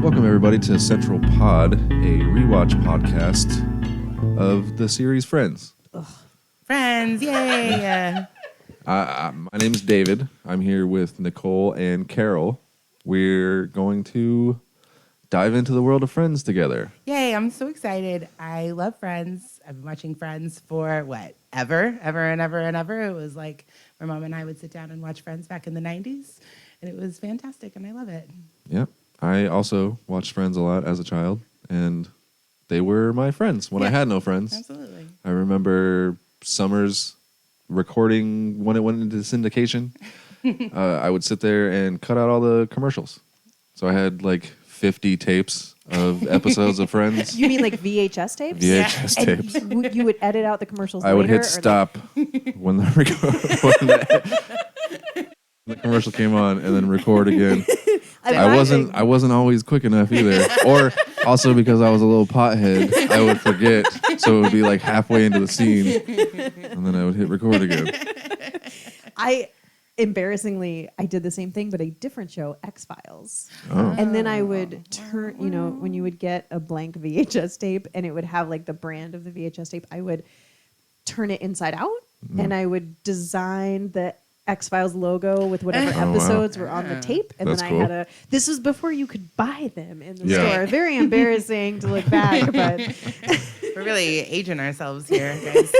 Welcome, everybody, to Central Pod, a rewatch podcast of the series Friends. Ugh. Friends, yay! My name is David. I'm here with Nicole and Carol. We're going to dive into the world of Friends together. Yay, I'm so excited. I love Friends. I've been watching Friends for, ever. It was like my mom and I would sit down and watch Friends back in the 90s, and it was fantastic, and I love it. Yep. I also watched Friends a lot as a child, and they were my friends when I had no friends. Absolutely. I remember summers recording when it went into syndication. I would sit there and cut out all the commercials. So I had like 50 tapes of episodes of Friends. You mean like VHS tapes? VHS tapes. And you would edit out the commercials I later? would hit stop when the commercial came on and then record again. I wasn't always quick enough either. Or also because I was a little pothead, I would forget. So it would be like halfway into the scene. And then I would hit record again. Embarrassingly, I did the same thing, but a different show, X-Files. Oh. And then I would turn, when you would get a blank VHS tape and it would have like the brand of the VHS tape, I would turn it inside out and I would design the X-Files logo with whatever episodes were on the tape. And That's then cool. I had this was before you could buy them in the store. Very embarrassing to look back, but We're really aging ourselves here, guys.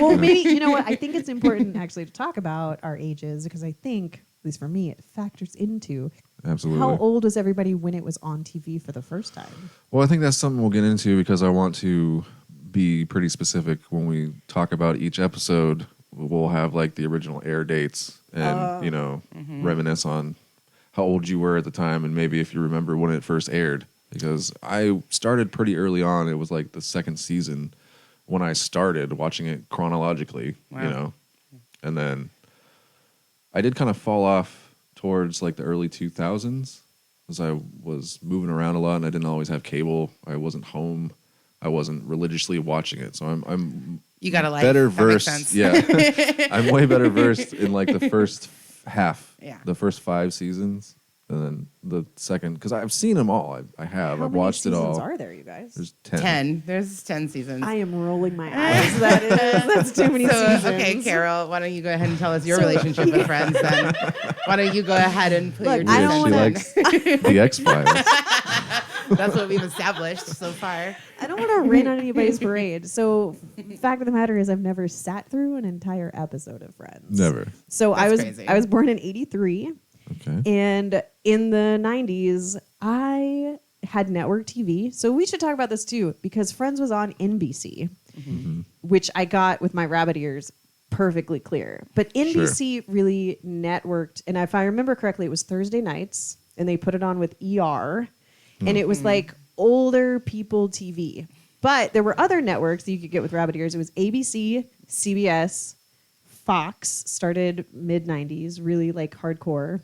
well, maybe, you know what? I think it's important actually to talk about our ages because I think, at least for me, it factors into Absolutely. how old was everybody when it was on TV for the first time? Well, I think that's something we'll get into because I want to be pretty specific when we talk about each episode. We'll have like the original air dates and, reminisce on how old you were at the time and maybe if you remember when it first aired. Because I started pretty early on. It was like the second season when I started watching it chronologically, and then I did kind of fall off towards like the early 2000s as I was moving around a lot and I didn't always have cable. I wasn't home. I wasn't religiously watching it. So I'm You got a life. better That makes versed. sense. Yeah, I'm way better versed in like the first half, the first 5 seasons. And then the second, because I've seen them all. I've watched it all. How many seasons are there, you guys? There's 10. 10. There's 10 seasons. I am rolling my eyes. That's too many seasons. Okay, Carol, why don't you go ahead and tell us your relationship with Friends then? Why don't you go ahead and put your 2 I don't cents She in? likes the X-Files. That's what we've established so far. I don't want to rain on anybody's parade. So, fact of the matter is, I've never sat through an entire episode of Friends. Never. So That's crazy. I was born in '83. Okay. And in the 90s, I had network TV. So we should talk about this too, because Friends was on NBC, which I got with my rabbit ears perfectly clear. But NBC really networked, and if I remember correctly, it was Thursday nights, and they put it on with ER, and it was like older people TV. But there were other networks that you could get with rabbit ears. It was ABC, CBS, Fox, started mid-90s, really like hardcore.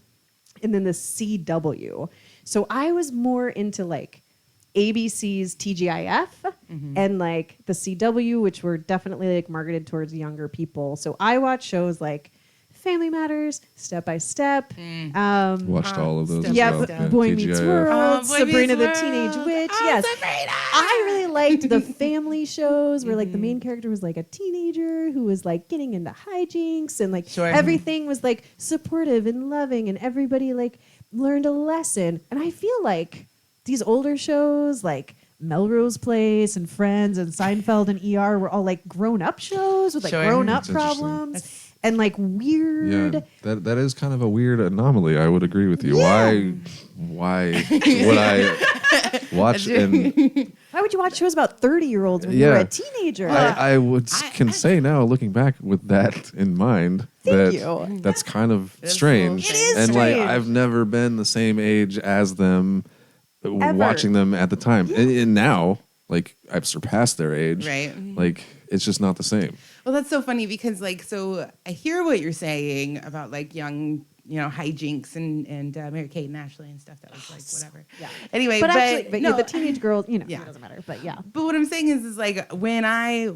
And then the CW. So I was more into like ABC's TGIF and like the CW, which were definitely like marketed towards younger people. So I watched shows like Family Matters, Step by Step. Watched all of those. Yeah, as well. Boy Meets TGIF. World, Boy Sabrina Meets the Teenage World. Witch. Oh, Yes, Sabrina! I really liked the family shows where like the main character was like a teenager who was like getting into hijinks and like everything was like supportive and loving and everybody like learned a lesson. And I feel like these older shows like Melrose Place and Friends and Seinfeld and ER were all like grown-up shows with like grown-up That's interesting. problems. And like weird. Yeah, that is kind of a weird anomaly. I would agree with you. Yeah. Why would I watch and? Why would you watch shows about 30-year-olds when you were a teenager? I can say now, looking back with that in mind, that's kind of strange. It is and strange. like I've never been the same age as them, watching them at the time, and now like I've surpassed their age. Right. Like it's just not the same. Well, that's so funny because, like, so I hear what you're saying about, like, young hijinks and Mary Kate and Ashley and stuff. That was like whatever. Yeah. Anyway, But actually, no, the teenage girls, it Yeah. doesn't matter. But yeah. But what I'm saying is like when I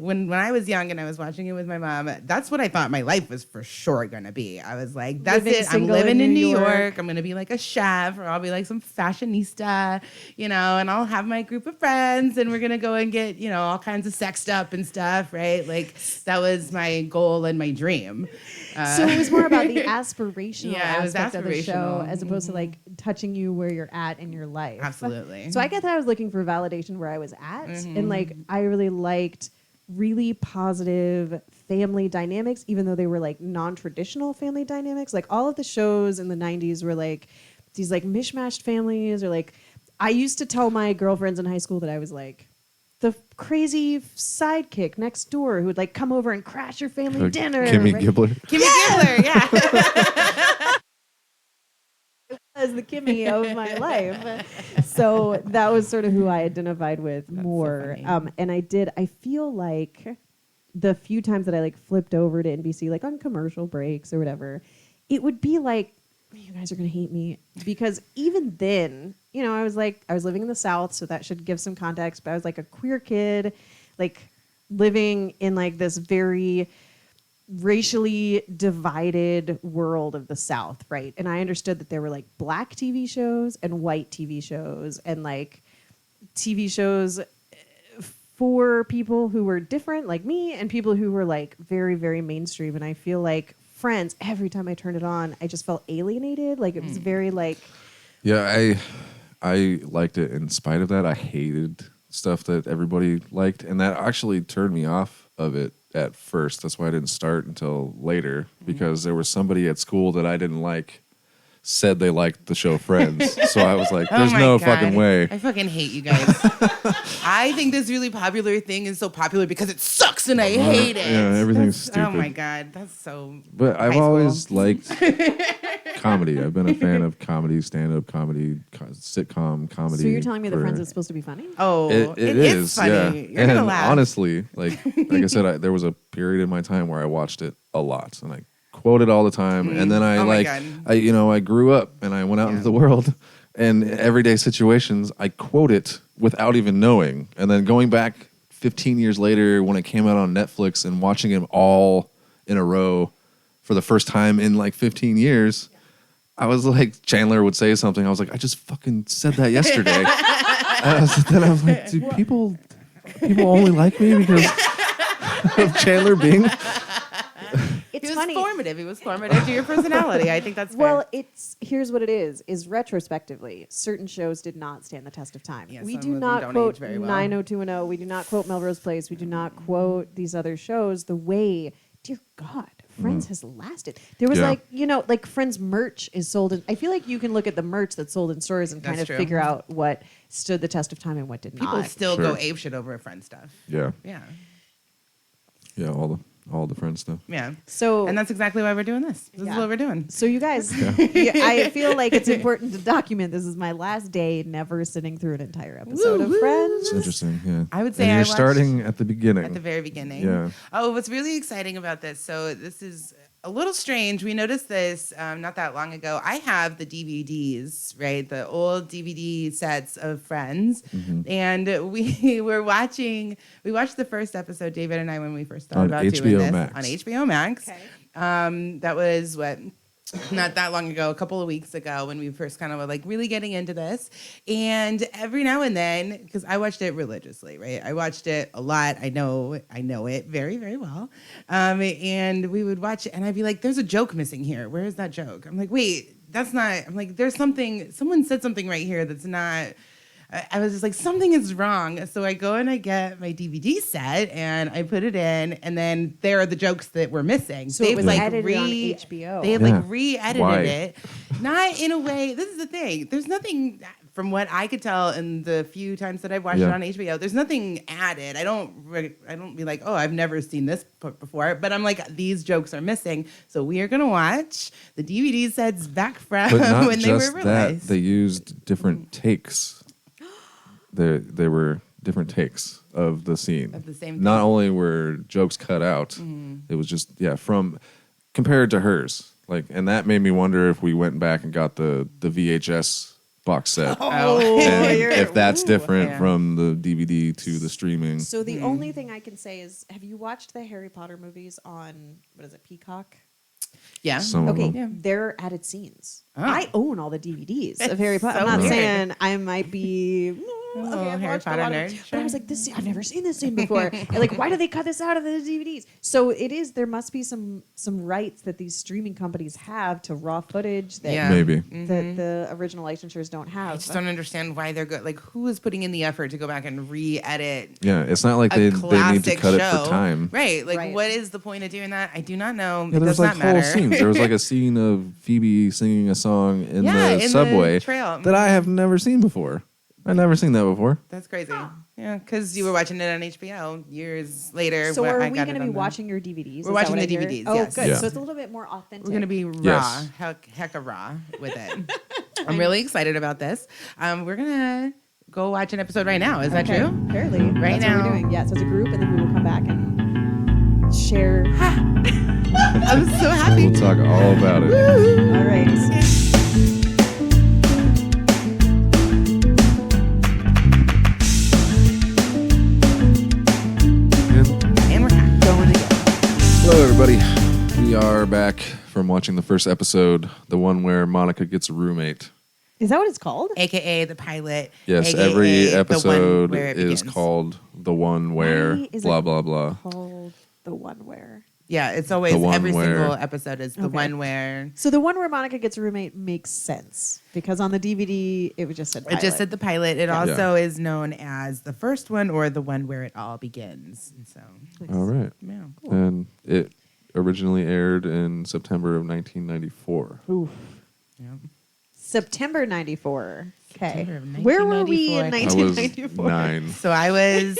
was young and I was watching it with my mom, that's what I thought my life was for sure gonna be. I was like, that's Living it. I'm single living in New York. York. I'm gonna be like a chef, or I'll be like some fashionista, and I'll have my group of friends, and we're gonna go and get all kinds of sexed up and stuff, right? Like that was my goal and my dream. So it was more about the aspirational Yeah, it was aspect of the show aspirational. as opposed to like touching you where you're at in your life. Absolutely. So I get that I was looking for validation where I was at. And like I really liked really positive family dynamics, even though they were like non-traditional family dynamics. Like all of the shows in the 90s were like these like mishmashed families, or like I used to tell my girlfriends in high school that I was like the crazy sidekick next door who would like come over and crash your family dinner. Kimmy right? Gibbler. Kimmy Gibbler, yeah. As the Kimmy of my life. So that was sort of who I identified with more. So And I feel like the few times that I like flipped over to NBC, like on commercial breaks or whatever, it would be like, you guys are going to hate me. Because even then, I was living in the South, so that should give some context, but I was like a queer kid, like living in like this very racially divided world of the South, right? And I understood that there were like black TV shows and white TV shows and like TV shows for people who were different like me and people who were like very, very mainstream. And I feel like Friends, every time I turned it on, I just felt alienated. Like it was very like... Yeah, I liked it in spite of that. I hated stuff that everybody liked, and that actually turned me off of it at first. That's why I didn't start until later, because there was somebody at school that I didn't like said they liked the show Friends. So I was like, there's Oh my no God. fucking way. I fucking hate you guys. I think this really popular thing is so popular because it sucks and I hate it. Yeah, everything's stupid. Oh my God, that's so. But I've high school. always liked comedy. I've been a fan of comedy, stand-up comedy, sitcom comedy. So you're telling me that for- Friends is supposed to be funny? Oh, It it is is funny. yeah. You're And gonna laugh. honestly, like I said, there was a period in my time where I watched it a lot, and I quote it all the time. And then I Oh my like, God. I grew up and I went out into the world, and everyday situations, I quote it without even knowing. And then going back 15 years later when it came out on Netflix and watching them all in a row for the first time in like 15 years. I was like, Chandler would say something. I was like, I just fucking said that yesterday. Then I was like, do people only like me because of Chandler Bing? It's He was funny. formative. He was formative to your personality. I think that's fair. Well, here's what it is retrospectively, certain shows did not stand the test of time. Yeah, We some do of them not don't quote age very well. 90210. We do not quote Melrose Place. We do not quote these other shows the way, dear God, Friends has lasted. There was Yeah. like Friends merch is sold in, I feel like you can look at the merch that's sold in stores and kind That's of true. figure out what stood the test of time and what did people not. still Sure. go apeshit over Friend stuff. Yeah, Yeah, yeah, all the Friends stuff. yeah. So And that's exactly why we're doing this. This Yeah. is what we're doing. So you guys, I feel like it's important to document this is my last day never sitting through an entire episode of Woo, woo. Friends. It's interesting. Yeah, I would say and I you're watched starting at the beginning. At the very beginning. Yeah. Oh, what's really exciting about this? So this is a little strange. We noticed this not that long ago. I have the DVDs, right? The old DVD sets of Friends. Mm-hmm. And we watched the first episode, David and I, when we first thought On about doing HBO this. Max. On HBO Max. Okay. That was not that long ago, a couple of weeks ago, when we first kind of were like really getting into this. And every now and then, because I watched it religiously, right? I watched it a lot. I know it very, very well. And we would watch it and I'd be like, there's a joke missing here. Where is that joke? I'm like, wait, that's not, I'm like, there's something, someone said something right here that's not, I was just like, something is wrong. So I go and I get my DVD set and I put it in, and then there are the jokes that were missing. So it was edited on HBO. They had Yeah. like re-edited Why? it. Not in a way, this is the thing. There's nothing, from what I could tell in the few times that I've watched it Yeah. on HBO, there's nothing added. I don't be like, oh, I've never seen this before. But I'm like, these jokes are missing. So we are going to watch the DVD sets back from But not when they were just released. that, they used different takes. They were different takes of the scene. Of the same Not thing. only were jokes cut out, it was just, from compared to hers. Like, and that made me wonder if we went back and got the VHS box set, Oh. and You're- if that's ooh. different Yeah. from the DVD to the streaming. So the only thing I can say is, have you watched the Harry Potter movies on, what is it, Peacock? Yeah. Some of Okay, them. Yeah. they're added scenes. Oh. I own all the DVDs of Harry Potter. So I'm not weird. saying I might be okay, I've Harry watched a Potter lot of- nerd, but I was sure. like, this scene, I've never seen this scene before. And like, why do they cut this out of the DVDs? So it is. There must be some rights that these streaming companies have to raw footage that Yeah. Maybe. that the original licensures don't I have. just don't understand why they're good. Like, who is putting in the effort to go back and re-edit Yeah, it's not like a they need to classic cut show? it for time. Right. Like, Right. what is the point of doing that? I do not know. Yeah, It there's does like not whole matter. scenes. There was like a scene of Phoebe singing a song in Yeah, the in the subway trail. that I have never seen before. I've never seen that before. That's crazy. Yeah, because you were watching it on HBO years later. So when are I we got going it to be on the- watching your DVDs? We're Is watching that what the I hear? DVDs, Oh, yes. good. Yeah. So it's a little bit more authentic. We're going to be raw, Yes. hecka raw with it. I'm really excited about this. We're going to go watch an episode right now. Is that Okay, true? Apparently. Right That's now. what we're doing. Yes, as a group, and then we will come back and share. I'm so happy. We'll talk all about it. All right. And we're going again. Hello, everybody. We are back from watching the first episode, the one where Monica gets a roommate. Is that what it's called? AKA the pilot. Yes, AKA every the one episode where it is begins. called the one where Why is blah it blah blah. Called the one where. Yeah, it's always The one every where- single episode is the Okay. one where So the one where Monica gets a roommate makes sense because on the DVD it was just said pilot. it just said the pilot. It Yeah. also is known as the first one or the one where it all begins. And so, Nice. All right, yeah. and it originally aired in September of 1994. Oof. Yeah. September 94. Okay. September of Where were we in 1994. I was 1994? 9. So I was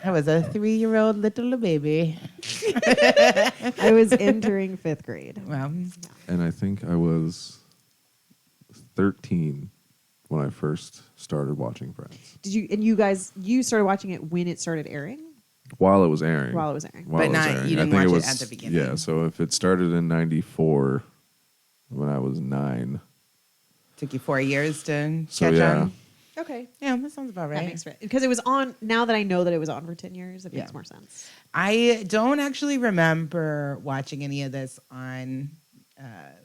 I was a 3-year-old little baby. I was entering 5th grade. Well, And I think I was 13 when I first started watching Friends. Did you started watching it when it started airing? While it was airing. While it was airing. While But it was not- airing. you I didn't think watch it was, at the beginning. Yeah, so if it started in 94 when I was 9. took you 4 years to So, catch yeah. on. Okay. Yeah, that sounds about right. That makes sense. Because it was on, now that I know that it was on for 10 years, it makes Yeah. more sense. I don't actually remember watching any of this on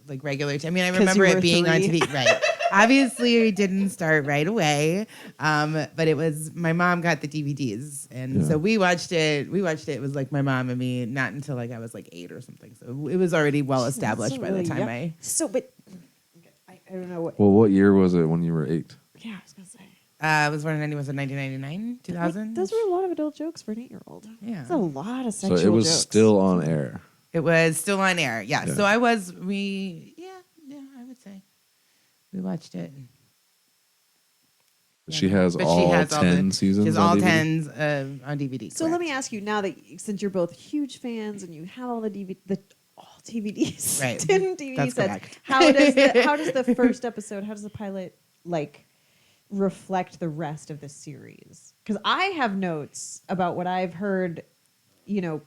like regular I mean, I 'Cause remember you it were being on 3. TV. Right. Obviously, we didn't start right away, but it was my mom got the DVDs, and Yeah. so we watched it. It was like my mom and me, not until like I was like 8 or something. So it was already well established So by the really time young. I. So, but I don't know what. Well, what year was it when you were 8? Yeah, I was gonna say. I was born in 1999, 2000. Those were a lot of adult jokes for an 8-year-old. Yeah. That's a lot of So sexual it was jokes. still on air. It was still on air. Yeah. Yeah. So I was. I would say we watched it. She has But all she has all 10 the- seasons. She has on all DVD? 10s on DVD. So let me ask you now that since you're both huge fans and you have all the all DVDs, Right. 10 DVD That's sets. correct. How does the first episode? How does the pilot like reflect the rest of the series? Because I have notes about what I've heard,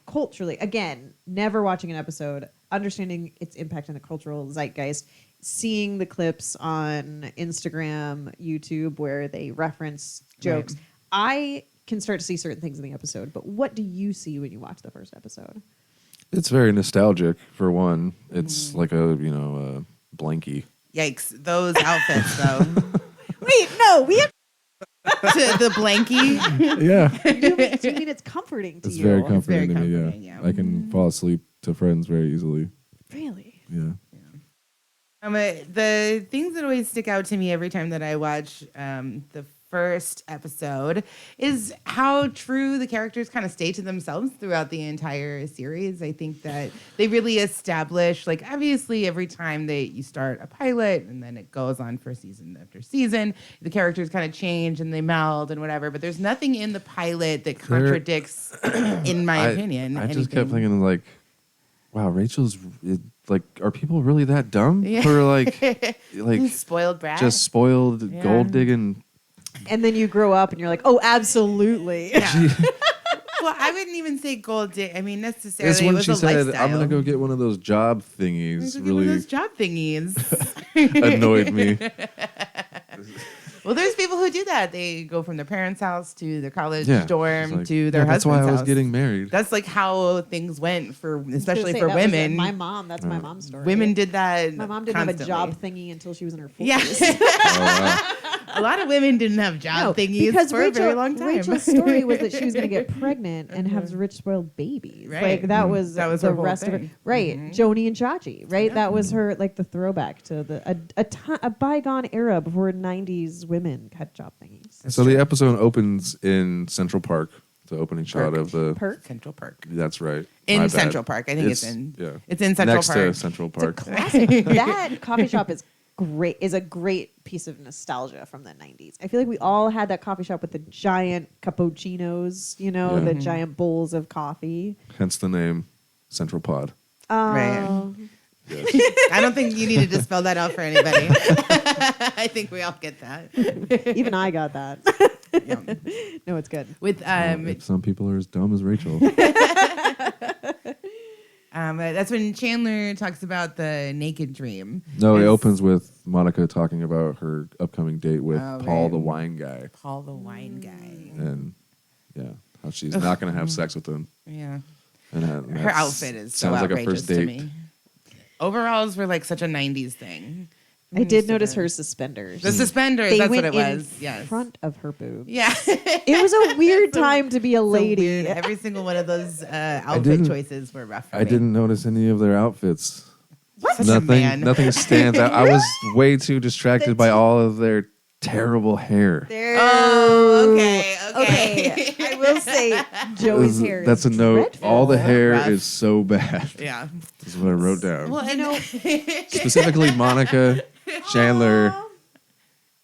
culturally. Again, never watching an episode, understanding its impact on the cultural zeitgeist. Seeing the clips on Instagram, YouTube, where they reference jokes. Right. I can start to see certain things in the episode, but what do you see when you watch the first episode? It's very nostalgic, for one. It's like a blankie. Yikes! Those outfits, though. Wait, no, we have. The blankie. Yeah. Do you mean it's comforting to It's you? very very comforting to me, comforting, yeah. yeah. I can fall asleep to Friends very easily. Really? Yeah. The things that always stick out to me every time that I watch the first episode is how true the characters kind of stay to themselves throughout the entire series. I think that they really establish, like, obviously every time you start a pilot and then it goes on for season after season, the characters kind of change and they meld and whatever, but there's nothing in the pilot that contradicts, in my opinion. I just kept anything. thinking, like, wow, are people really that dumb? Yeah. Or like Spoiled brat. just spoiled Yeah. gold digging? And then you grow up and you're like, oh, absolutely. Yeah. Well, I wouldn't even say gold dig. I mean, necessarily, It's when it was she a said, lifestyle. "I'm gonna go get one of those job I'm thingies." gonna give one of Really those job thingies. annoyed me. Well, there's people who do that. They go from their parents' house to their college Yeah, dorm it's like, to their that's husband's why I was house. getting married. That's like how things went for, I was especially gonna for say, that was, women. my mom. That's my mom's story. Women did that. My mom didn't constantly. have a job thingy until she was in her 40s. Yeah, Oh, wow. a lot of women didn't have job thingies because for a very long time. Rachel's story was that she was going to get pregnant and have rich spoiled babies. Right. Like that was That was the her whole rest of thing. it. Right. Joni and Chachi. Right. Yeah. That was her like the throwback to a bygone era before 90s women had job thingies. So the episode opens in Central Park. The opening shot of the. Perk. Central Park. That's right. In My bad. Central Park. I think it's in. Yeah. It's in Central Next Park. to Central Park. Classic. That coffee shop is great. Is a great piece of nostalgia from the 90s. I feel like we all had that coffee shop with the giant cappuccinos, you know, Yeah. the giant bowls of coffee. Hence the name Central Pod. Right. Yes. I don't think you needed to spell that out for anybody. I think we all get that. Even I got that. Yeah. No, it's good. With If some people are as dumb as Rachel. that's when Chandler talks about the naked dream. No, it It's opens with Monica talking about her upcoming date with Oh, Paul right. the wine guy. Paul the wine guy. And yeah, how she's not going to have sex with him. Yeah. And Her that's- outfit is so sounds like a outrageous first to date. me. Overalls were like such a 90s thing. I did notice her suspenders. The suspenders, They that's went what it in was. Yes. front of her boob. Yeah. It was a weird time to be a So lady. weird. Every single one of those outfit didn't- choices were rough for I me. didn't notice any of their outfits. Such a man. Nothing stands out. I was way too distracted by all of their terrible hair. There. Oh, okay. Okay. I will say Joey's hair. That's a is note. dreadful. All the hair Rough. is so bad. Yeah. Is what I wrote down. Well, You know, Specifically, Monica, Chandler,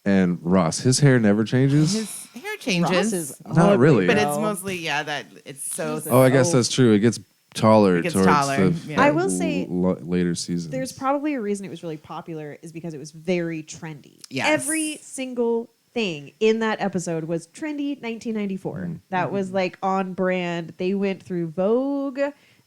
and Ross. His hair never changes. his hair Ross changes, is Not ugly, really. but though. it's mostly that it's so. Oh, I guess that's true. It gets taller It gets towards taller, the yeah. I will say later seasons. There's probably a reason it was really popular is because it was very trendy. Yes. Every single thing in that episode was trendy 1994. That was like on brand. They went through Vogue.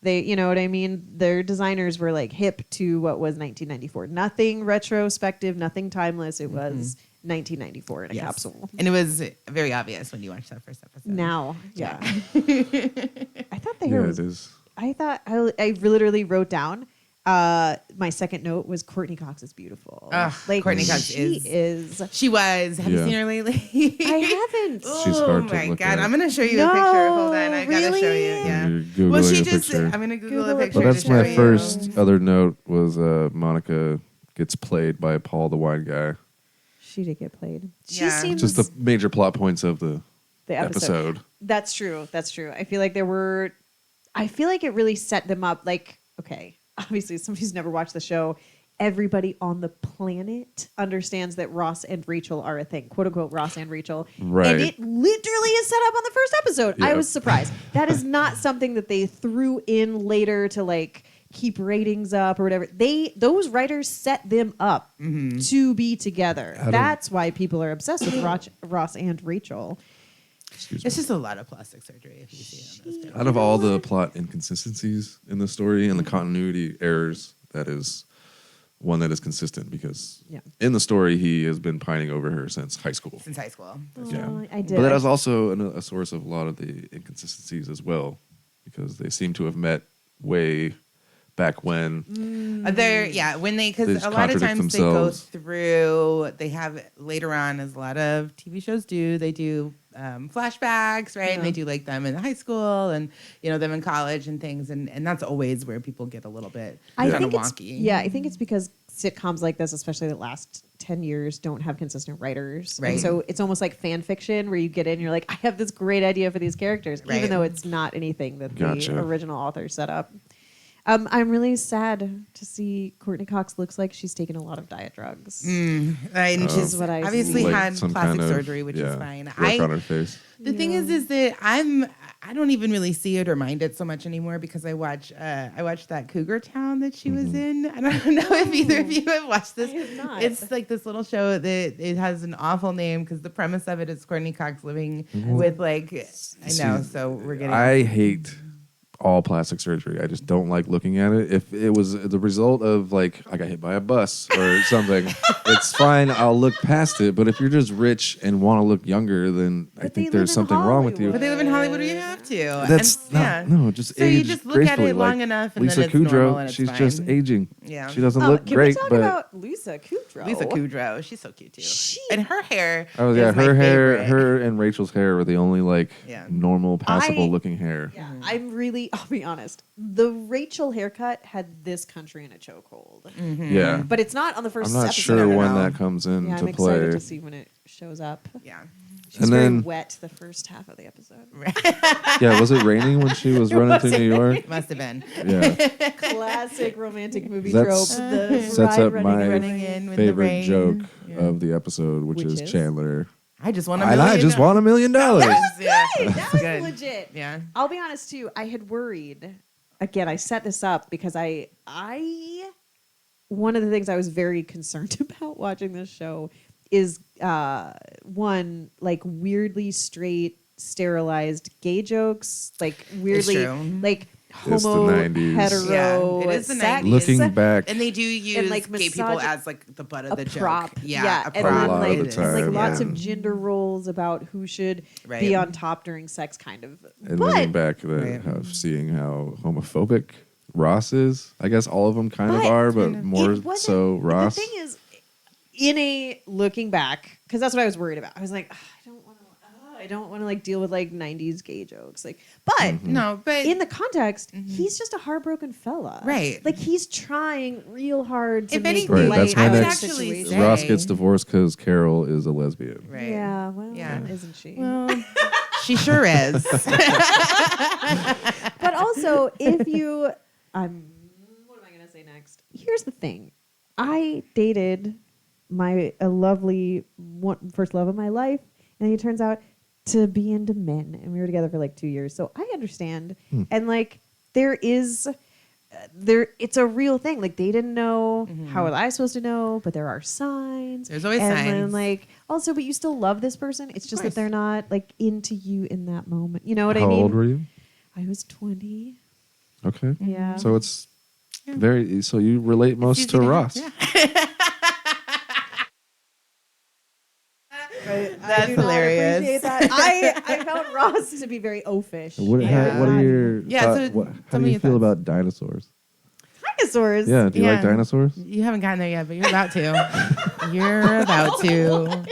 They, you know what I mean? Their designers were like hip to what was 1994. Nothing retrospective, nothing timeless. It was 1994 in a Yes. capsule. And it was very obvious when you watched that first episode. Now, yeah. I thought the hair yeah, was it is. I thought I literally wrote down my second note was Courtney Cox is beautiful. Ugh, Courtney Cox she is. She was. Have you Yeah. seen her lately? I haven't. She's Oh hard to my look god! at. I'm gonna show you a No, picture. Hold on, I gotta really? show you. Yeah. You're Googling Well, she a just. picture. I'm gonna Google Google a a picture. Well, to that's to my show you. first other note was Monica gets played by Paul the wine guy. She did get played. She Yeah. seems Just the major plot points of the the episode. That's true. That's true. I feel like there were. I feel like it really set them up. Like, okay, obviously, somebody who's never watched the show. Everybody on the planet understands that Ross and Rachel are a thing, quote unquote, Ross and Rachel. Right. And it literally is set up on the first episode. I Yeah. was surprised. That is not something that they threw in later to like keep ratings up or whatever. Those writers set them up to be together. Out of- That's why people are obsessed with Ross and Rachel. Excuse me. It's just a lot of plastic surgery if you see it on those pictures. Out of all the plot inconsistencies in the story and the continuity errors, that is one that is consistent because Yeah. in the story he has been pining over her since high school. Since high school. Yeah. Oh, I did. But that is also a source of a lot of the inconsistencies as well because they seem to have met way back when. When They because just a lot of contradict times they go themselves. through, they have later on, as a lot of TV shows do, they do flashbacks, right? Yeah. And they do like them in high school and, them in college and things. And that's always where people get a little bit I kind of think it's wonky. yeah. I think it's because sitcoms like this, especially the last 10 years, don't have consistent writers. Right. And so it's almost like fan fiction where you get in, you're like, I have this great idea for these characters, Right. even though it's not anything that Gotcha. the original author set up. I'm really sad to see Courtney Cox looks like she's taken a lot of diet drugs. And she's what I obviously see. had some plastic kind of, surgery, which is fine. Work on her face. The thing is that I don't even really see it or mind it so much anymore because I watched that Cougar Town that she was in. I don't know if either of you have watched this. I have not. It's like this little show that it has an awful name because the premise of it is Courtney Cox living with like I know. So we're getting. I hate all plastic surgery. I just don't like looking at it. If it was the result of like I got hit by a bus or something, it's fine. I'll look past it. But if you're just rich and want to look younger, then I But they think live there's in something wrong with you. But they live in Hollywood, or you have to. That's and, no, just So age you just look at gracefully. it long Like enough, and Lisa then it's normal, Kudrow, and it's she's fine. just aging. Yeah. She doesn't look Can great, we talk but about Lisa Kudrow? Lisa Kudrow, she's so cute too. And her hair. oh yeah, is my her hair, favorite. her and Rachel's hair were the only like Yeah. normal, passable looking hair. Yeah, I'll be honest. The Rachel haircut had this country in a chokehold. Yeah, But it's not on the first I'm not episode. sure No, no, when no. that comes into Yeah, I'm play. excited to see when it shows up. Yeah. She's And very then- wet the first half of the episode. Yeah, was it raining when she was running through New York? Must have been. Yeah, Classic romantic movie That's- trope. The sets bride up running my and running in with the favorite rain. joke Yeah. of the episode, which Which is is? Chandler. I just want And I just want $1 million. Yeah. That was Good. legit. Yeah. I'll be honest too. I had worried. Again, I set this up because I one of the things I was very concerned about watching this show is one like weirdly straight sterilized gay jokes, like weirdly true. like It's the homo 90s. hetero Yeah, it is the sex. 90s. Looking back, And they do use And, like, gay people misogy- as like the butt of a the prop, joke. Yeah, a and prop. then A lot of like, the and, time, like lots yeah. of gender roles about who should Right. be on top during sex, kind of. and but looking back, Right. seeing how homophobic Ross is. I guess all of them kind of But are, but it more it wasn't- so Ross. The thing is, in a looking back, because that's what I was worried about. I was like, "Ugh, I don't want to like deal with like '90s gay jokes. Like, but No, but in the context, he's just a heartbroken fella, Right. Like he's trying real hard to If make anything, Right, that's light my of the next- situation. say- Ross gets divorced because Carol is a lesbian. right. Yeah, well, Yeah. isn't she? Well, she sure is. But also, if you, what am I going to say next? Here's the thing: I dated a lovely first love of my life, and it turns out to be into men, and we were together for like 2 years. So I understand, and like it's a real thing. Like they didn't know. How was I supposed to know? But there are signs. There's always and signs. then, like also, but you still love this person. It's just that course. they're not like into you in that moment. You know what How I mean? old were you? I was 20. Okay. Yeah. So it's very. So you relate most easy to to- Ross. yeah. I do not hilarious. appreciate that. I found Ross to be very oafish. What, Yeah. what are your Yeah, thought- so how tell do me you your feel thoughts. about dinosaurs? Dinosaurs. Yeah, do you like Yeah. dinosaurs? You haven't gotten there yet, but you're about to. You're about to.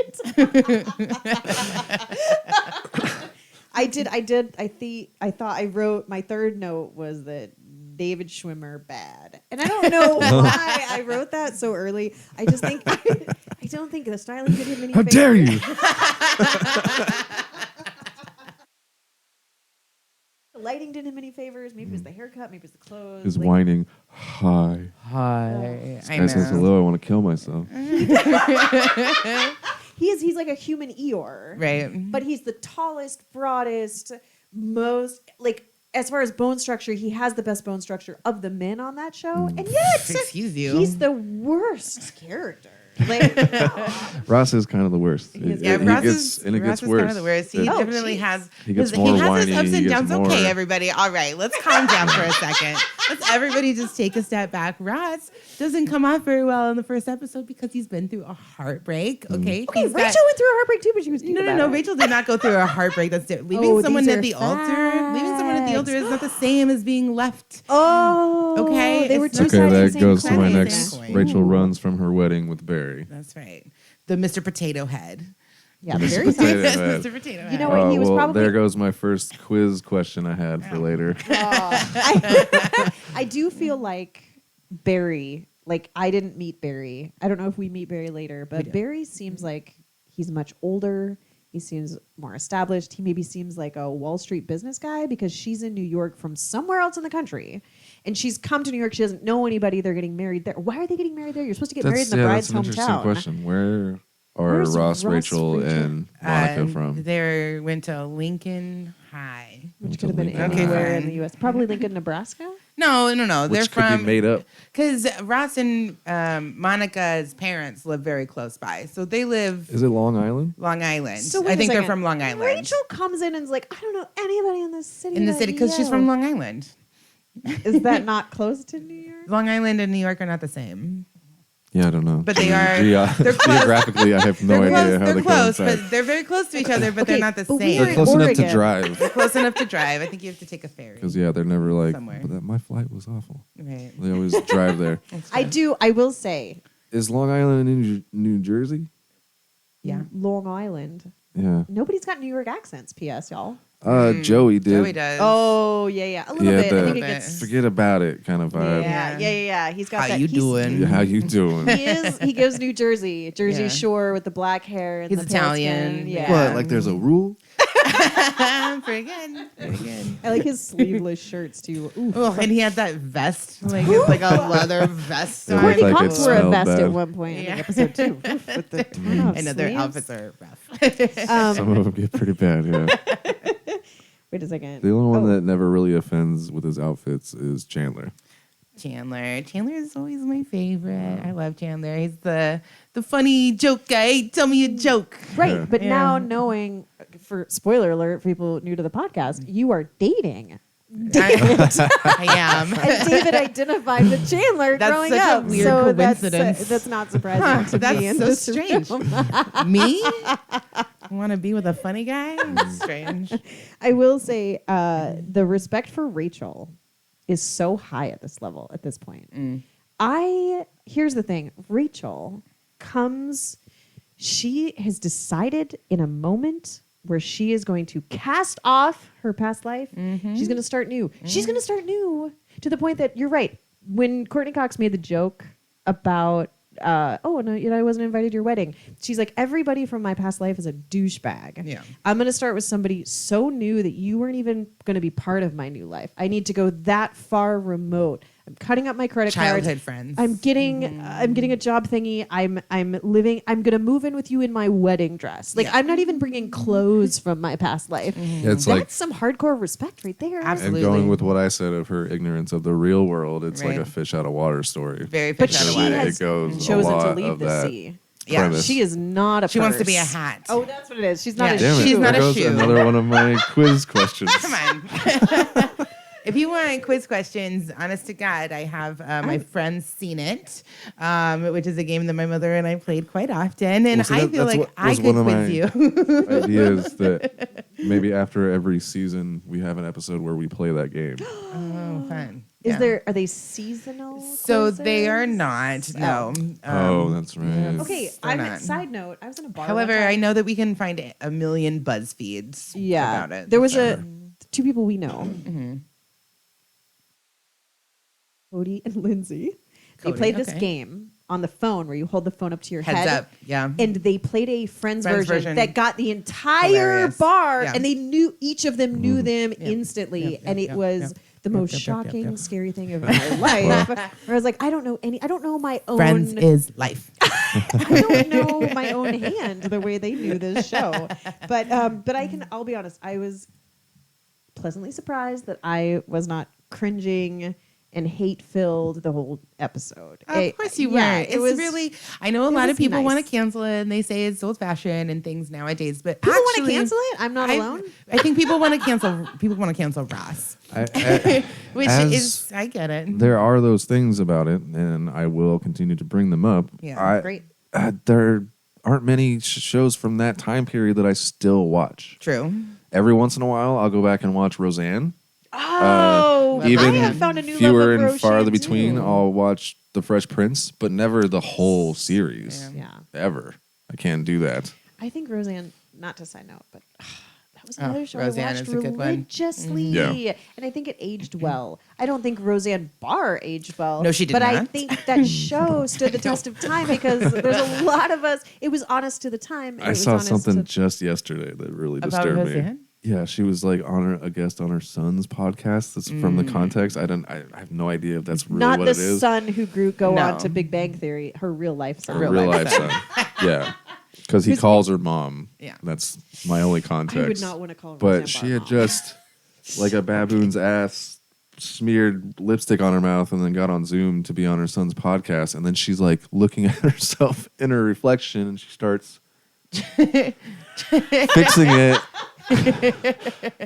I thought I wrote my third note was that David Schwimmer bad, and I don't know why I wrote that so early. I just think I don't think the styling did him any How favors. dare you! The lighting did him any favors. Maybe it was the haircut. Maybe it was the clothes. He's like- whining. Hi. Hi. Guy says hello. I want to kill myself. He's like a human Eeyore. Right. But he's the tallest, broadest, most like as far as bone structure, he has the best bone structure of the men on that show. And yet Excuse you. he's the worst character. Like Ross is kind of the worst. Yeah, It Ross gets, is, and it Ross gets is worse. kind of the worst. He It- definitely geez. has. He gets his, more he has whiny, his ups he and gets downs. more- Okay, everybody. All right, let's calm down for a second. Let's everybody just take a step back. Ross doesn't come off very well in the first episode because he's been through a heartbreak. Okay. okay, He's Rachel got- went through a heartbreak too, but she was cute No, about it. Rachel did not go through a heartbreak. That's different. Leaving Oh, someone these at are the altar. Leaving someone at the altar is not the same as being left. Oh, Okay, They were it's two not- sides Okay, of the that same goes to coin. my Same next. coin. Rachel Ooh. runs from her wedding with Barry. That's right. The Mr. Potato Head. Yeah, Mr. very Potato sides. Head. Mr. Potato Head. You know what? He was well, probably- there goes my first quiz question I had for later. I do feel like Barry. Like I didn't meet Barry. I don't know if we meet Barry later, but Barry seems like he's much older. He seems more established. He maybe seems like a Wall Street business guy because she's in New York from somewhere else in the country. And she's come to New York. She doesn't know anybody. They're getting married there. Why are they getting married there? You're supposed to get married in the bride's that's an interesting hometown. question. Where are Where's Ross, Ross, Rachel, Rachel? and Monica from? They went to Lincoln High. Which could have been Lincoln anywhere High. in the U.S. Probably Lincoln, Nebraska. No. Which They're could from be made up. because Ross and Monica's parents live very close by, so they live Is it Long Island? Long Island. So wait I a think they're second. from Long Island. Rachel comes in and is like, I don't know anybody in this city. in the that city because she's you. from Long Island. Is that not close to New York? Long Island and New York are not the same. Yeah, I don't know. But they are- they're close. Geographically, I have no They're idea close, how they're they close, coincide. but they're very close to each other, but Okay, they're not the but we same. are They're in close enough to Oregon. drive. They're close enough to drive. I think you have to take a ferry. Because they're never like, Somewhere. but my flight was awful. Right. They always drive there. I will say, Is Long Island in New Jersey? Yeah. Long Island. Yeah. Nobody's got New York accents, P.S., y'all. Joey did. Joey does. Oh, yeah. A little Yeah, bit. I think the it gets... forget about it kind of vibe. Yeah. He's got How that. you he's- doing? Yeah, how you doing? He gives New Jersey Yeah. Shore with the black hair and He's the pale Italian. skin. Yeah. What? Like there's a rule? Pretty good. Pretty good. I like his sleeveless shirts too. Ooh. Oh, and he had that vest, like it's like a leather vest. It on. looked Courtney like Cox it wore a smelled vest bad. at one point Yeah. in episode 2. Oof, with the turn-off I know their sleeves. outfits are rough. Some of them get pretty bad, yeah. Wait a second. The only one Oh. that never really offends with his outfits is Chandler. Chandler is always my favorite. I love Chandler. He's the funny joke guy. Tell me a joke. Right, Yeah. but Yeah. now knowing, for spoiler alert, for people new to the podcast, you are dating. I am. And David identified with Chandler That's growing such a up. weird so coincidence. That's not surprising to That's me. in so this strange. film. Me? Want to be with a funny guy? That's strange. I will say the respect for Rachel is so high at this level, at this point. Here's the thing. Rachel she has decided in a moment where she is going to cast off her past life. She's going to start new. She's going to start new to the point that you're right. When Courtney Cox made the joke about, oh, no, I wasn't invited to your wedding. She's like, everybody from my past life is a douchebag. Yeah. I'm going to start with somebody so new that you weren't even going to be part of my new life. I need to go that far remote. I'm cutting up my credit Childhood cards. friends. I'm getting a job thingy. I'm gonna move in with you in my wedding dress. Like Yeah. I'm not even bringing clothes from my past life. Yeah, it's That's like, some hardcore respect right there. Absolutely. and going with what I said of her ignorance of the real world, it's like Right. a fish out of water story. Very But fish out she of water. has It goes a chosen to lot leave of the that sea. Yeah, premise. She is not a She wants to be a purse. hat. Oh, that's what it is. She's not Yeah. a Damn it, shoe. She's there not a goes shoe. another one of my quiz questions. Come on. If you want quiz questions, honest to God, I have my friends seen it, which is a game that my mother and I played quite often, and Well, see, I that- feel that's like what I was could one of quiz you. Ideas that maybe after every season we have an episode where we play that game. Oh, fun. Are they seasonal? So they are quizzes? not. No. Oh, that's right. Okay, They're I'm not. side note. I was in a bar. However, one time. I know that we can find a million BuzzFeeds about it. There was so. two people we know. Cody and Lindsay. They Cody, played this okay. game on the phone where you hold the phone up to your Heads head. up. Yeah. And they played a Friends version version. that got the entire Hilarious. bar, Yeah. and they knew each of them knew them instantly, Yep, and yep, it was yep, the yep, most yep, yep, shocking, yep. scary thing of my life. Where I was like, I don't know my own. Friends is life. I don't know my own hand the way they knew this show. But I'll be honest, I was pleasantly surprised that I was not cringing and hate-filled the whole episode. Of course you yeah, weren't. It's really, I know a it lot of was people want nice. to cancel it and they say it's old-fashioned and things nowadays, but People want to actually, cancel it? I'm not alone? I think people want to cancel Ross, which As is, I get it. there are those things about it, and I will continue to bring them up. Yeah. Great. There aren't many shows from that time period that I still watch. True. Every once in a while, I'll go back and watch Roseanne. Oh, Even I have found a new fewer love of and farther Roseanne, between, too. I'll watch The Fresh Prince, but never the whole series. Yeah. Ever. I can't do that. I think Roseanne, not to side note, but That was another show Roseanne I watched is a good one. religiously. Yeah. And I think it aged well. I don't think Roseanne Barr aged well. No, she did but not. I think that show stood the test of time because there's a lot of us. It was honest to the time. and I it was saw honest something to- just yesterday that really About disturbed me. Roseanne? Yeah, she was like a guest on her son's podcast. That's from the context. I have no idea if that's really Not what the it is. son who go No. on to Big Bang Theory, her real life son. Her real life son. Yeah, because he calls her mom. Yeah. That's my only context. I would not want to call her But Roseanne she Barr had mom. just like a baboon's ass smeared lipstick on her mouth and then got on Zoom to be on her son's podcast. And then she's like looking at herself in her reflection and she starts fixing it.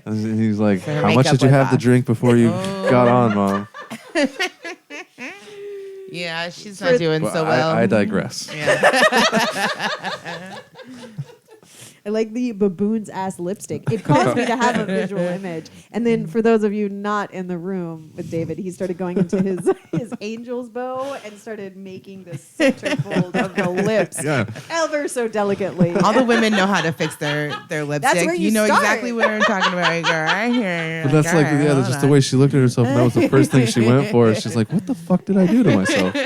And he's like, So her how much makeup did you was have to off. drink before you got on, Mom? Yeah, she's not doing But so well. I digress. Yeah. I like the baboon's ass lipstick. It caused me to have a visual image. And then for those of you not in the room with David, he started going into his angel's bow and started making the centerfold of the lips Yeah. ever so delicately. All the women know how to fix their lipstick. where you know start. exactly what I'm talking about. You go, I hear you. But that's like, yeah, that's just the way she looked at herself. And that was the first thing she went for. She's like, what the fuck did I do to myself?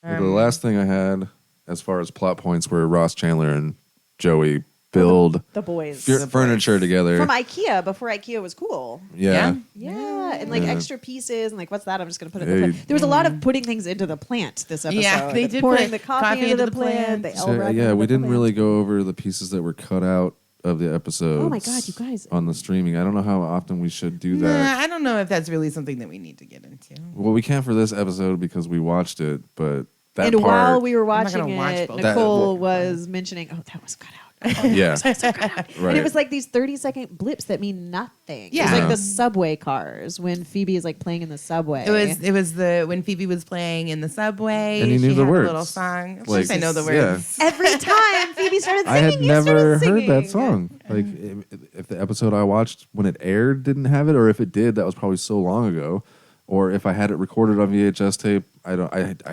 The last thing I had as far as plot points were Ross Chandler and Joey build the boys. furniture together. From IKEA before IKEA was cool. Yeah. Yeah, and like Yeah. extra pieces and like what's that? I'm just gonna put it. Hey. In the plant. There was a lot of putting things into the plant this episode. Yeah, they did pouring put the coffee into the plant. The So, L-wrap yeah, into we the didn't plant. really go over the pieces that were cut out of the episodes. Oh my God, you guys. On the streaming. I don't know how often we should do Nah, that. I don't know if that's really something that we need to get into. Well, we can't for this episode because we watched it, but that and part. while we were I'm not watching gonna watch it, both. Nicole was mentioning, "Oh, that was cut out." yeah. And Right. it was like these 30-second blips that mean nothing. Yeah. It was like Yeah. the subway cars when Phoebe is like playing in the subway. It was the when Phoebe was playing in the subway. And you knew she the had words. A little song. Of Like, course, I know the yeah. words. Every time Phoebe started I singing, had you never started heard that singing. song. Like, if the episode I watched when it aired didn't have it, or if it did, that was probably so long ago. Or if I had it recorded on VHS tape, I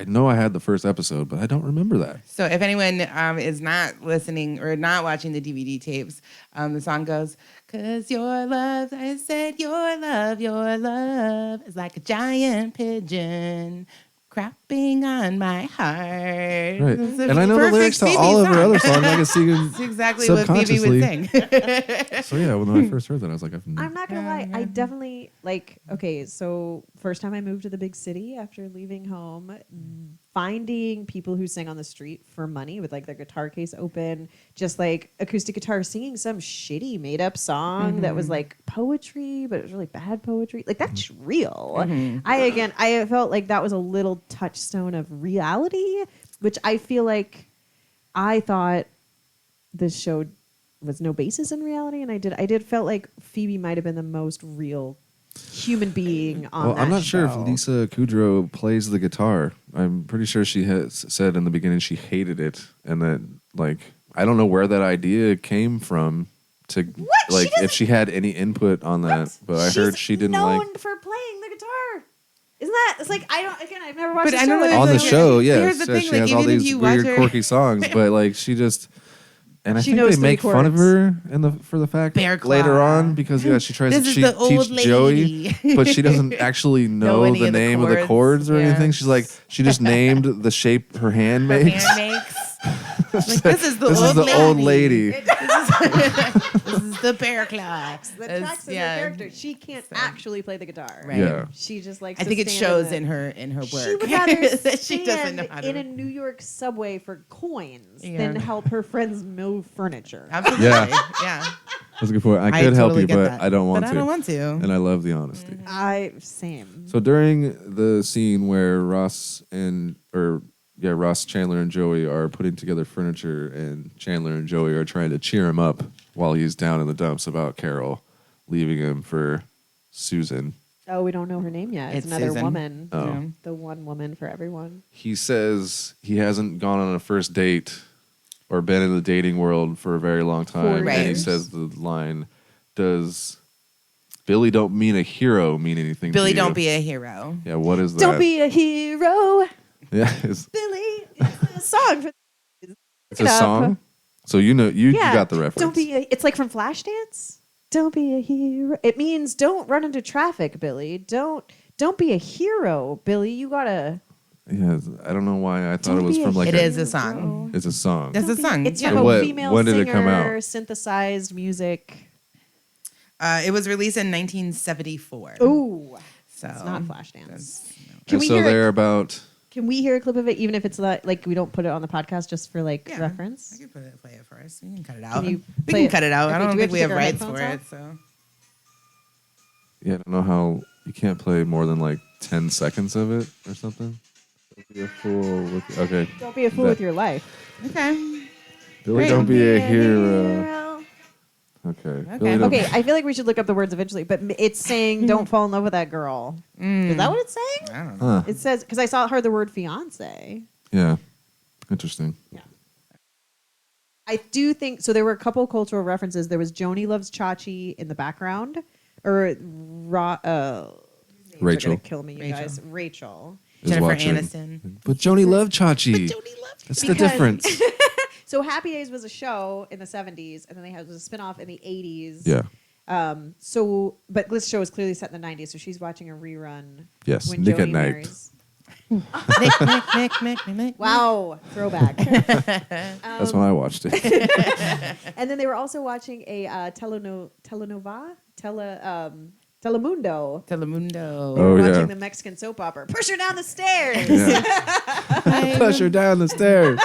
know I had the first episode, but I don't remember that. So if anyone is not listening or not watching the DVD tapes, the song goes, "'Cause your love," I said, your love is like a giant pigeon crapping on my heart. Right. It's a And I know the perfect lyrics to Phoebe all of her song. other songs. I can sing them That's exactly what Phoebe would sing. So yeah, when I first heard that, I was like, I'm not gonna lie. I definitely like. Okay, so first time I moved to the big city after leaving home, finding people who sing on the street for money with like their guitar case open, just like acoustic guitar singing some shitty made up song that was like poetry, but it was really bad poetry. Like that's real. I felt like that was a little touchstone of reality, which I feel like I thought this show was no basis in reality, and I did felt like Phoebe might have been the most real human being on well, that I'm not sure if show. Lisa Kudrow plays the guitar. I'm pretty sure she has said in the beginning she hated it, and that like I don't know where that idea came from. To like if she had any input on that, but I heard she didn't known like for playing the guitar. Isn't that? It's like I've never watched But the I show. don't know and if on the like, show. Yeah, here's the so thing, she like, has all even if these you watch weird, her- quirky songs, but like she just. And I She think knows they 3 make fun of chords. her for the fact Bear later claw. on because she tries This to is the old teach Joey, lady. but she doesn't actually know any the of the name of the chords. chords or Yeah. anything. She's like she just named the shape her hand Her makes. hand makes. Like, this is the This old is the lady. old lady. This is the bear claw. the It's- tracks of yeah. the character. She can't actually play the guitar. Right. Yeah. She just likes. I to think it stand shows in in her work. She would rather that she doesn't know stand how to. in a New York subway for coins Yeah. than help her friends move furniture. Absolutely. Yeah. Yeah. That's a good point. I could help totally you, get but that. I don't want But to. I don't want to. And I love the honesty. Same. So during the scene where Ross, Chandler, and Joey are putting together furniture, and Chandler and Joey are trying to cheer him up while he's down in the dumps about Carol leaving him for Susan. Oh, we don't know her name yet. It's It's another Susan. woman. Oh. Yeah. The one woman for everyone. He says he hasn't gone on a first date or been in the dating world for a very long time. Right. And he says the line, does Billy don't mean a hero mean anything to Billy, you? don't be a hero. Yeah, what is that? Don't be a hero, Yeah, it's Billy. It's a song. a song? So you got the reference. Don't be. It's like from Flashdance. Don't be a hero. It means don't run into traffic, Billy. Don't be a hero, Billy. You gotta. Yeah, I don't know why I thought it was from like. It is a song. It's a song. It's a song. It's yeah. from a When female did singer, it come out? synthesized music. It was released in 1974. Ooh, So it's not Flashdance. And so they're about. Can we hear a clip of it, even if it's like we don't put it on the podcast, just for like Yeah, reference? I can play it for us. We can cut it out. you We play can it? cut it out. Okay, I do don't we have think to we take have our rights headphones for it. off? So Yeah, I don't know how you can't play more than like 10 seconds of it or something. Don't be a fool with. Okay. Don't be a fool with your life. okay. Billy, Great. don't be a hero. Okay. Billy, don't Okay, I feel like we should look up the words eventually, but it's saying don't fall in love with that girl. Is that what it's saying? I don't know. Huh. It says, because I heard the word fiance. Yeah. Interesting. Yeah. I do think, so there were a couple cultural references. There was Joni Loves Chachi in the background, or Rachel. Gonna kill me, you Rachel. guys. Rachel. Is Jennifer watching. Aniston. But Joni loved Chachi. That's the Because- difference. So Happy Days was a show in the 70s, and then they had a spinoff in the 80s. Yeah. But this show is clearly set in the 90s, so she's watching a rerun. Yes, When Nick at Joni Night. marries. Nick. Wow, throwback. That's when I watched it. And then they were also watching a Telemundo. Telemundo. They were Oh, watching yeah. the Mexican soap opera. Push her down the stairs. Push her down the stairs.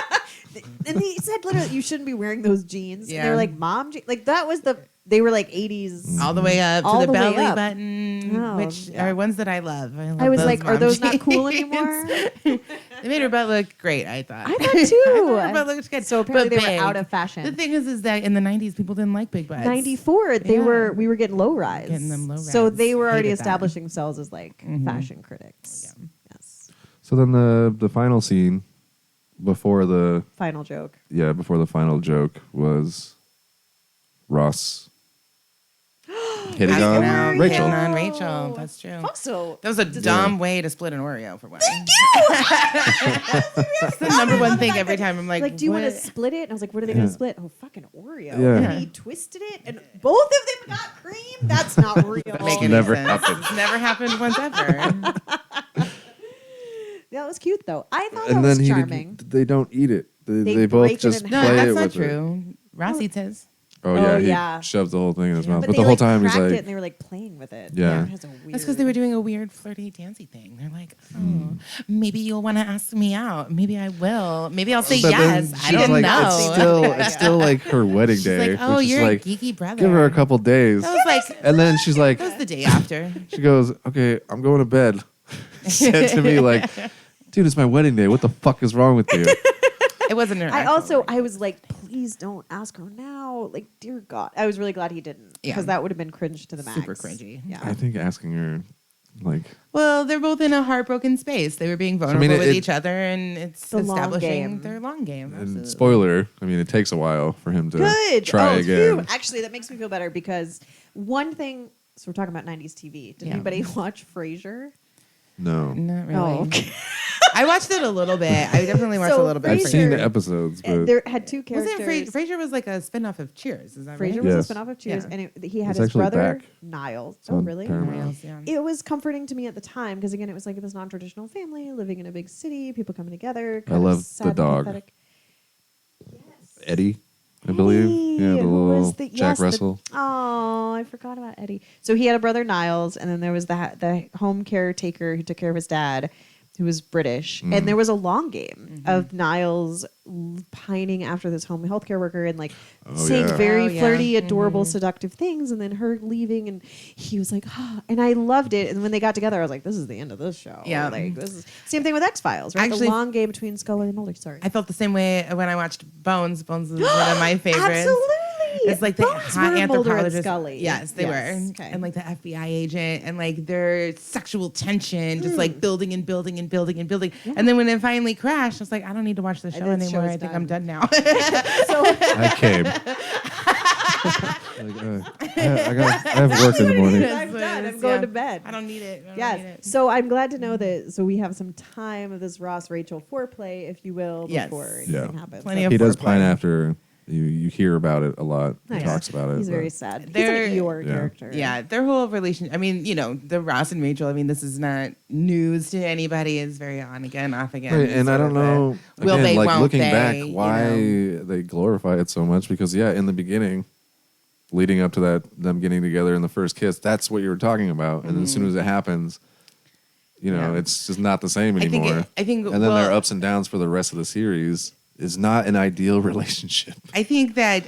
And he said literally, you shouldn't be wearing those jeans. Yeah. And they were like, mom jeans. Like that was they were like 80s. All the way up All to the the way belly up. button, Oh, which yeah. are ones that I love. I, love I was those like, are mom those not jeans. cool anymore? They made her butt look great, I thought. I thought too. Her butt looked good. So apparently But they big. were out of fashion. The thing is that in the 90s, people didn't like big butts. 94, Yeah. we were getting low rise. Getting them low So rise. they were already Hated that. establishing themselves as like fashion critics. Yeah. Yes. So then the final scene before the Final joke. final joke was Ross hitting I on know, Rachel. hitting on Rachel. That's true. Also, That was a dumb way to split an Oreo for one. That's the number one thing every time. I'm like, do you want to what? split it? And I was like, what are they going to split? Oh, fucking Oreo. Yeah. And he twisted it, and both of them got cream. That's not real. Make any Never sense. happened. It's never happened once ever. That was cute, though. I thought And that then was charming. they don't eat it. They They both break it just in No, play that's it not with it. true. Ross eats his. Oh Oh, yeah, yeah. he shoves the whole thing in his mouth. But But they the whole time he's cracked like, it, and they were like playing with it. Yeah. It has a weird... That's because they were doing a weird flirty dancey thing. They're like, oh, maybe you'll want to ask me out. Maybe I will. Maybe I'll say but then yes. I she's don't like, know. It's still like her wedding day. like, oh, which is you're like, a geeky brother. give her a couple days. That was like, And then she's like, that was the day after. she goes, okay, I'm going to bed. Said to me like, dude, it's my wedding day. What the fuck is wrong with you? It wasn't her. I was like, please don't ask her now. Like, dear God. I was really glad he didn't. Yeah. Because that would have been cringe to the max. Super cringy. Yeah. I think asking her, like, Well, they're both in a heartbroken space. They were being vulnerable with each other, and it's The long establishing game. their long game. and Absolutely. spoiler, I mean, it takes a while for him to Good. try Oh, again. phew. Actually, that makes me feel better because one thing. So we're talking about 90s TV. Did Yeah. anybody watch Frasier? No. Not really. Oh, okay. I watched it a little bit. I definitely watched So a little bit. I've of Frasier- seen Frasier. the episodes, but There had two characters. Wasn't Frasier was like a spinoff of Cheers? Is that Frasier right? was Yes. a spinoff of Cheers, Yeah. and he had It's his actually brother back. Niles. It's Oh, on really? Paramount. Niles, yeah. It was comforting to me at the time because again, it was like this non-traditional family living in a big city, people coming together. I love the dog. Eddie, I believe. Yeah, the little Jack Russell. Oh, I forgot about Eddie. So he had a brother Niles, and then there was the home caretaker who took care of his dad, who was British. Mm. And there was a long game of Niles pining after this home healthcare worker and like saying yeah. very Oh, yeah. flirty, adorable, seductive things, and then her leaving, and he was like, ah, and I loved it. And when they got together, I was like, this is the end of this show. Yeah. like this is same thing with X-Files, right? Actually- the long game between Scully and Mulder. Sorry, I felt the same way when I watched Bones. Bones is one of my favorites. absolutely. It's like the Bones hot were Mulder and anthropologist. Scully. Yes, they were. Okay. And like the FBI agent and like their sexual tension just like building and building and building and building. And then when it finally crashed, I was like, I don't need to watch the show that anymore. show's I think done. I'm done now. so I came. I have work in the morning. I'm done. I'm going to bed. I don't need it. I don't need Yes. it. So I'm glad to know that. So we have some time of this Ross Rachel foreplay, if you will, Yes. before Yeah. anything happens. Plenty So- of He does foreplay. pine after You hear about it a lot. He Nice. talks about it. He's but- very sad. He's They're- an Eeyore Yeah. character. Yeah, their whole relationship. I mean, the Ross and Rachel. I mean, this is not news to anybody. It's very on again, off again. Right, and I sort don't of a, know. will Again, they, like won't looking they, back, you why know? they glorify it so much? Because in the beginning, leading up to them getting together in the first kiss, that's what you were talking about. And then as soon as it happens, Yeah. it's just not the same I think anymore. And then their ups and downs for the rest of the series is not an ideal relationship. I think that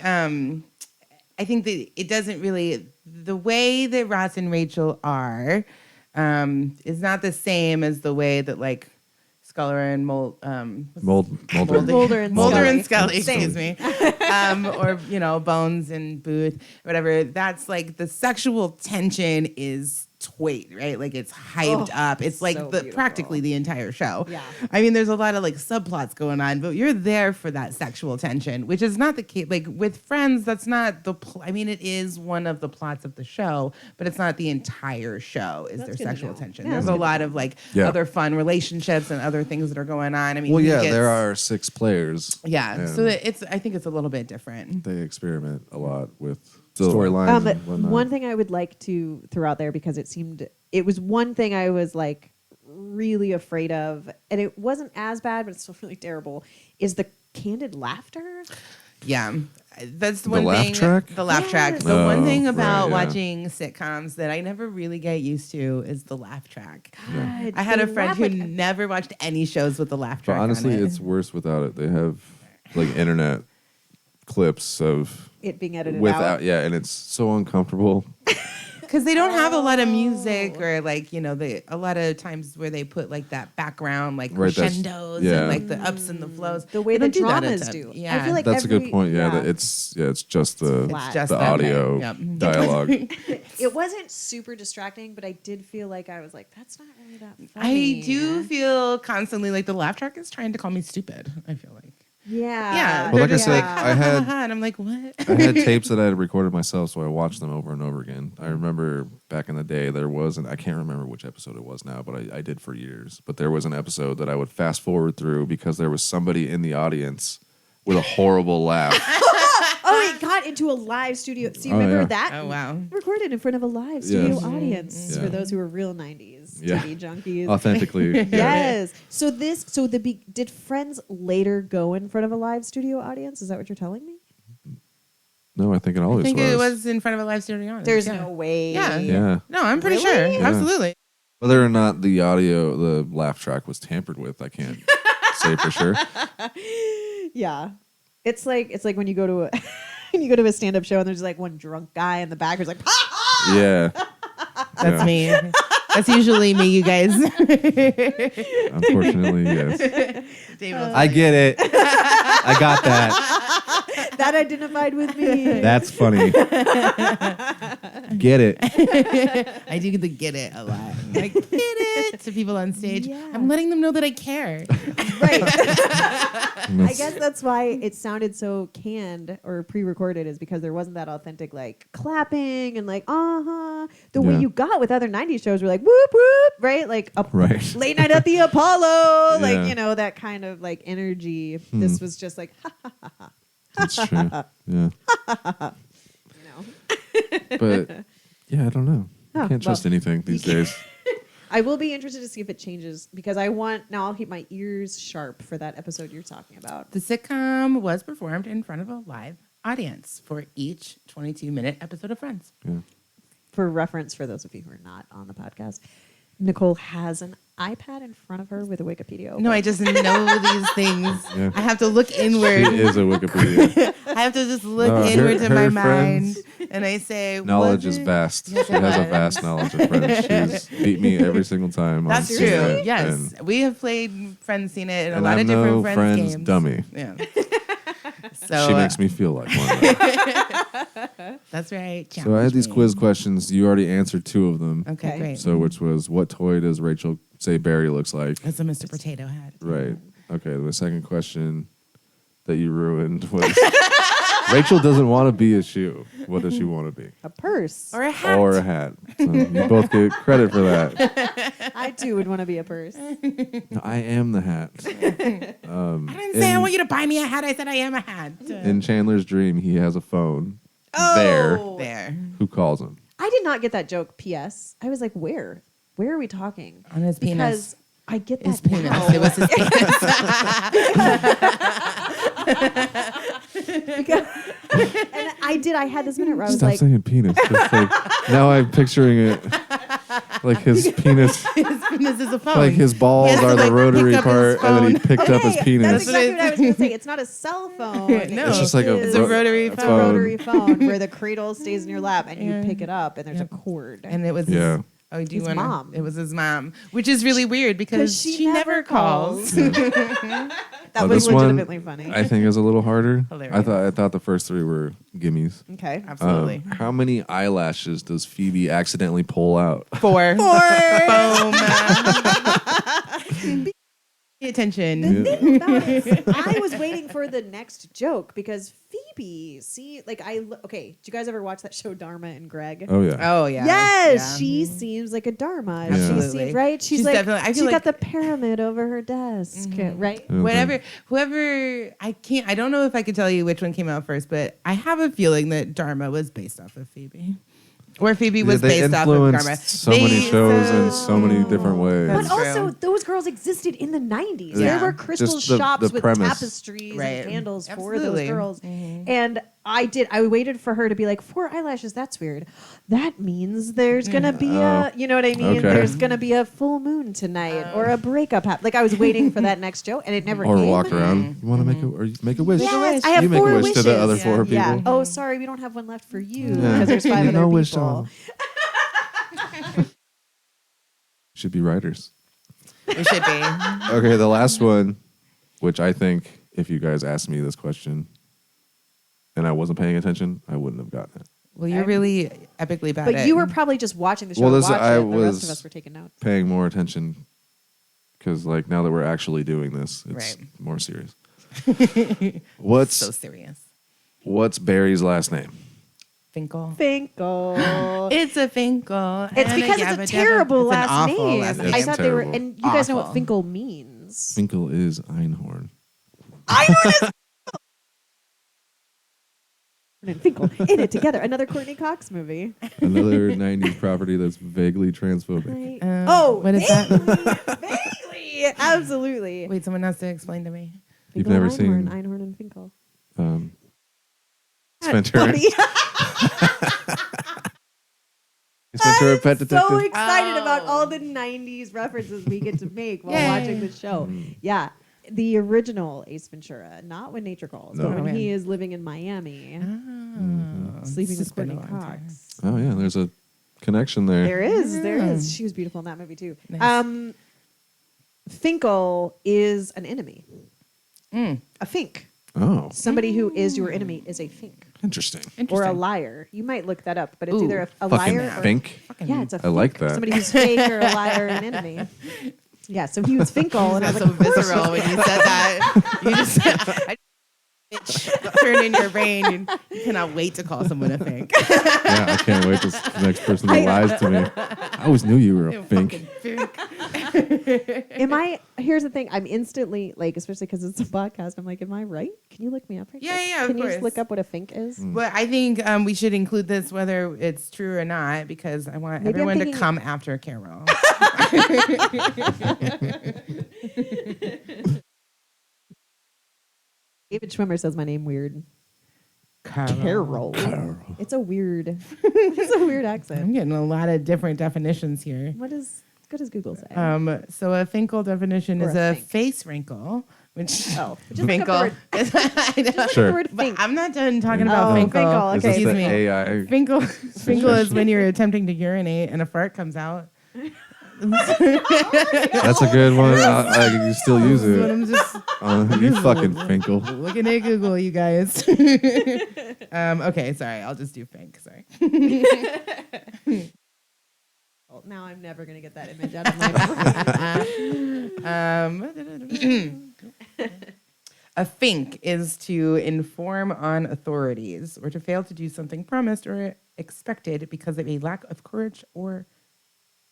it doesn't really, the way that Ross and Rachel are is not the same as the way that like Scully and Mulder. Mulder and Scully, Same. excuse me, or Bones and Booth, whatever. That's like the sexual tension is right? Like it's hyped up. It's like so beautiful. practically the entire show. Yeah. I mean, there's a lot of like subplots going on, but you're there for that sexual tension, which is not the case. Like with Friends, that's not the. I mean, it is one of the plots of the show, but it's not the entire show. Is That's there good to sexual know. tension? Yeah, There's that's a good lot to of like Yeah. other fun relationships and other things that are going on. I mean, Well, he yeah, gets- there are 6 players. Yeah, and so I think it's a little bit different. they experiment a lot with storylines and whatnot. One thing I would like to throw out there, because it was one thing I was like really afraid of, and it wasn't as bad, but it's still really terrible, is the candid laughter. Yeah, that's the The one laugh thing. track? The laugh Yes. track. The one thing right, about yeah. watching sitcoms that I never really get used to is the laugh track. God, I had they a friend laugh who like- never watched any shows with the laugh But track. honestly, on it. it's worse without it. They have like internet clips of it being edited without, out. yeah, and it's so uncomfortable. because they don't have a lot of music or like a lot of times where they put like that background like Right, that's- crescendos yeah. and like the ups and the flows. The way They the don't do that a dramas ton. do. Yeah, I feel like That's a good every- point. Yeah, yeah. that it's just the flat. It's just the that, okay. audio Yep. dialogue. It wasn't super distracting, but I did feel like I was like, that's not really that funny. I do feel constantly like the laugh track is trying to call me stupid. I feel like. Yeah. Yeah. Well, they're like I just said, like, I had- and I'm like, what? I had tapes that I had recorded myself, so I watched them over and over again. I remember back in the day there was I can't remember which episode it was now, but I did for years. But there was an episode that I would fast forward through because there was somebody in the audience with a horrible laugh. Oh, it got into a live studio. So you Oh, remember yeah. that? Oh, wow. Recorded in front of a live studio Yes. audience Yeah. for those who are real 90s Yeah. TV junkies. Authentically. Yeah. Yes. So did Friends later go in front of a live studio audience? Is that what you're telling me? No, I think it I always think was. it was in front of a live studio audience. There's yeah. no way. Yeah. Yeah. No, I'm pretty Really? sure. Yeah. Absolutely. Whether or not the laugh track was tampered with, I can't say for sure. Yeah. It's like when you go to a when you go to a stand-up show and there's like one drunk guy in the back who's like, Yeah. That's Yeah. me. That's usually me, you guys. Unfortunately, yes. David will I get it. I got that. that identified with me. That's funny. Get it. I do get it a lot. Like, get it to people on stage. Yeah. I'm letting them know that I care. Right. I guess that's why it sounded so canned or pre-recorded, is because there wasn't that authentic like clapping and like the way Yeah. you got with other 90s shows were like whoop whoop, right? Like Right. Late Night at the Apollo, Yeah. like that kind of like energy. This was just like That's true. Yeah. But yeah, I don't know. Oh, I can't trust well, anything these days. I will be interested to see if it changes, because I'll keep my ears sharp for that episode you're talking about. The sitcom was performed in front of a live audience for each 22-minute episode of Friends. Yeah. For reference, for those of you who are not on the podcast, Nicole has an iPad in front of her with a Wikipedia open. No, I just know these things. Yeah. I have to look She inward. is a Wikipedia. I have to just look No, inward to her my friends- mind, and I say, Knowledge was is it? vast. Yes, She it has a was. vast knowledge of Friends. She's beat me every single time. That's on true. seeing it. Yes, And, we have played Friends, seen it in a and lot I'm of different no Friends, Friends games. dummy. Yeah. So She makes me feel like one. that's right. So I had Challenge these me. quiz questions. You already answered 2 of them. Okay, Okay. great. So which was, what toy does Rachel say Barry looks like? That's a Mr. Potato Head. Right. Okay. The second question that you ruined was Rachel doesn't want to be a shoe. What does she want to be? A purse. Or a hat. Or a hat. So you both get credit for that. I too would want to be a purse. No, I am the hat. I didn't say I want you to buy me a hat. I said I am a hat. In Chandler's dream, he has a phone Oh, There. who calls him. I did not get that joke. P.S. I was like, where? Where are we talking? On his penis. Because I get that His penis. now. It was his penis. And I had this minute where I was Stop like, saying penis. Just like, now I'm picturing it like his penis. His penis is a phone. Like his balls He has to, are the like, rotary pick up his part, and then he phone. picked up his That's penis. exactly what I was going to say. It's not a cell phone. No. It's just like a It's a rotary It's a phone. rotary phone where the cradle stays in your lap and you pick it up and there's a cord. And it was Yeah. his, oh, do you His want mom. It was his mom, which is really weird because she she never calls. That Oh, was this one, legitimately funny. I think is a little harder. Hilarious. I thought the first three were gimmies. Okay. Absolutely. How many eyelashes does Phoebe accidentally pull out? Four. Boom. Pay attention. Yeah. Thing about it is, I was waiting for the next joke because Phoebe, okay, did you guys ever watch that show Dharma and Greg? Oh yeah. Oh yeah. Yes, Yeah. she seems like a Dharma. Yeah. She Absolutely. seems right. She's like definitely. I feel she's like got the pyramid over her desk, right? Okay. Whoever, I don't know if I could tell you which one came out first, but I have a feeling that Dharma was based off of Phoebe. Or Phoebe was they based off of influenced Dharma. so many shows in so many different ways. That's But true. also, those girls existed in the 90s. Yeah. There were crystal Just the shops with premise. tapestries Right. and candles for Absolutely. those girls. And I waited for her to be like, 4 eyelashes, that's weird. That means there's going to be you know what I mean? Okay. There's going to be a full moon tonight or a breakup. Like I was waiting for that next joke and it never Or came. walk around. You want to make a wish? Yes, I have you make 4 a wish wishes. to the other 4 people. Yeah. Oh, sorry, we don't have one left for you Yeah. because there's 5 You other know people. wish all. Should be writers. It should be. Okay, the last one, which I think if you guys asked me this question and I wasn't paying attention, I wouldn't have gotten it. Well, you're really epically bad But at you were probably just watching the show. Well, and this- watching I it, and the rest was- of us were taking notes. Paying more attention because, like, now that we're actually doing this, it's Right. more serious. so serious. What's Barry's last name? Finkel. Finkel. It's a Finkel. It's and because yabba it's a dabba. terrible It's an last awful name. last It's I thought they were, terrible. and you guys know what Awful. Finkel means. Finkel is Einhorn. And Finkel in it together. Another Courtney Cox movie. Another 90s property that's vaguely transphobic. Oh, what is that? Bailey! Absolutely. Wait, someone has to explain to me. You've Finkel never and seen- Einhorn and Finkel. Ventura. Buddy. Ventura Pet So Detective. excited about Oh. all the 90s references we get to make while Yay. watching the show. Yeah. The original Ace Ventura, not When Nature Calls, No. but when Oh, he man. is living in Miami, It's sleeping with just been Courtney a long time. Cox. Oh, yeah, there's a connection there. There is. Yeah. She was beautiful in that movie too. Nice. Finkel is an enemy. A fink. Oh, Somebody who is your enemy is a fink. interesting. Or a liar. You might look that up, but it's Ooh, either a Fucking liar or Fink. yeah, it's a I like fink. that. Somebody who's fake or a liar or an enemy. Yeah, so he was Finkel, and I was That's like, so of course visceral when you said that. You just turn in your brain. And you cannot wait to call someone a fink. Yeah, I can't wait to the next person that lies to me. I always knew you were a Fink. Fucking fink. Here's the thing, I'm instantly, like, especially because it's a podcast, I'm like, am I right? Can you look me up right Yeah, quick? yeah, of Can you just course. look up what a fink is? But I think we should include this whether it's true or not because I want Maybe I'm everyone to thinking- come after Carol. David Schwimmer says my name weird. Carol. It's a weird, it's a weird I'm accent. getting a lot of different definitions here. What does Google say? So a Finkel definition Or is a a fink. face wrinkle, which Just look up the Finkel. word- I know. Just look up Sure. the word But fink. I'm not done talking about Oh, Finkel. Finkel, Is okay. this Excuse the me. AI? Finkel is when you're attempting to urinate and a fart comes out. That's a good one. I can still use But it. I'm just You fucking Finkel. looking at Google, you guys. Okay, sorry. I'll just do Fink. Sorry. Well, now I'm never going to get that image out of my mind. A fink is to inform on authorities or to fail to do something promised or expected because of a lack of courage or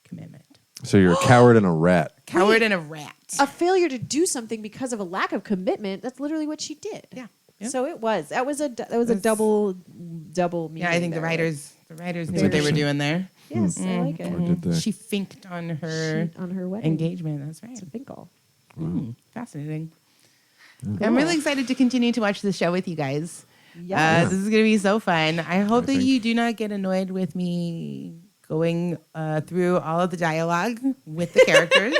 commitment. So you're a coward and a rat. Coward and a rat. A failure to do something because of a lack of commitment. That's literally what she did. Yeah. So it was. That was a double meaning. Yeah, I think the there. writers knew what they were doing there. Yes, I like it. Or did they? She finked on her On her wedding engagement. That's right. It's a finkle. Fascinating. I'm really excited to continue to watch the show with you guys. Yeah. This is going to be so fun. I hope that think. you do not get annoyed with me going through all of the dialogue with the characters.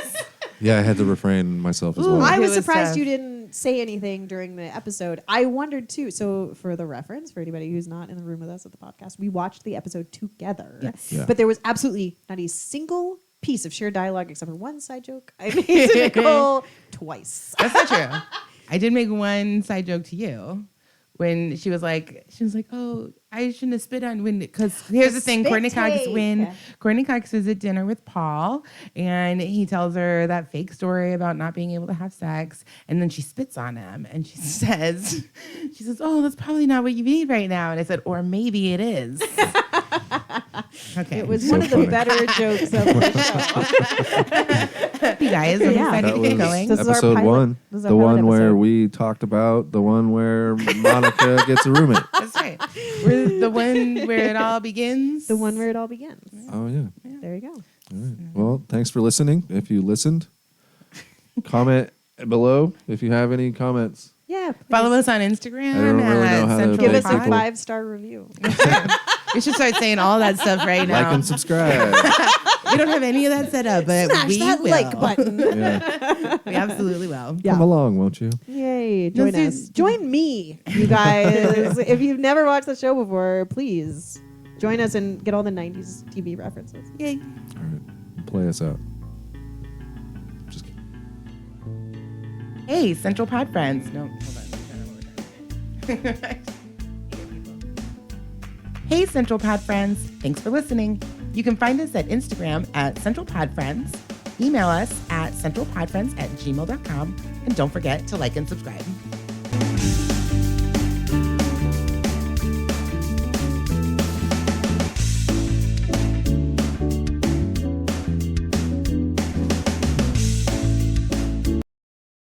Yeah, I had to refrain myself as well. I It was was surprised tough. you didn't say anything during the episode. I wondered too. So, for the reference, for anybody who's not in the room with us at the podcast, we watched the episode together. Yes. Yeah. But there was absolutely not a single piece of shared dialogue except for one side joke I made to Nicole twice. That's not true. I did make one side joke to you when she was like, oh, I shouldn't have spit on when, because here's the thing, Spit Courtney Cox, take. when Courtney Cox is at dinner with Paul and he tells her that fake story about not being able to have sex, and then she spits on him and she says, oh, that's probably not what you need right now. And I said, or maybe it is. Okay. It was So one of the funny. better jokes of the show. You guys, I'm Yeah. excited That to get was going. This is our episode pilot- one. this is our The pilot one where episode. we talked about the one where Monica gets a roommate. That's right. We're the one where it all begins. The one where it all begins. Oh, yeah. There you go. All right. Well, thanks for listening. If you listened, comment below if you have any comments. Yeah. Follow us on Instagram. I don't really know how to Central Give us a people. 5-star review. We should start saying all that stuff right now. Like and subscribe. We don't have any of that set up, but Smash we that will. like button. Yeah. We absolutely will. Yeah. Come along, won't you? Yay. Join This us. is- Join me, you guys. If you've never watched the show before, please join us and get all the 90s TV references. Yay. All right. Play us out. Just kidding. Hey, Central Pod Friends. No, hold on. Hey, Central Pod Friends. Thanks for listening. You can find us at Instagram at CentralPodFriends. Email us at centralpodfriends@gmail.com. And don't forget to like and subscribe.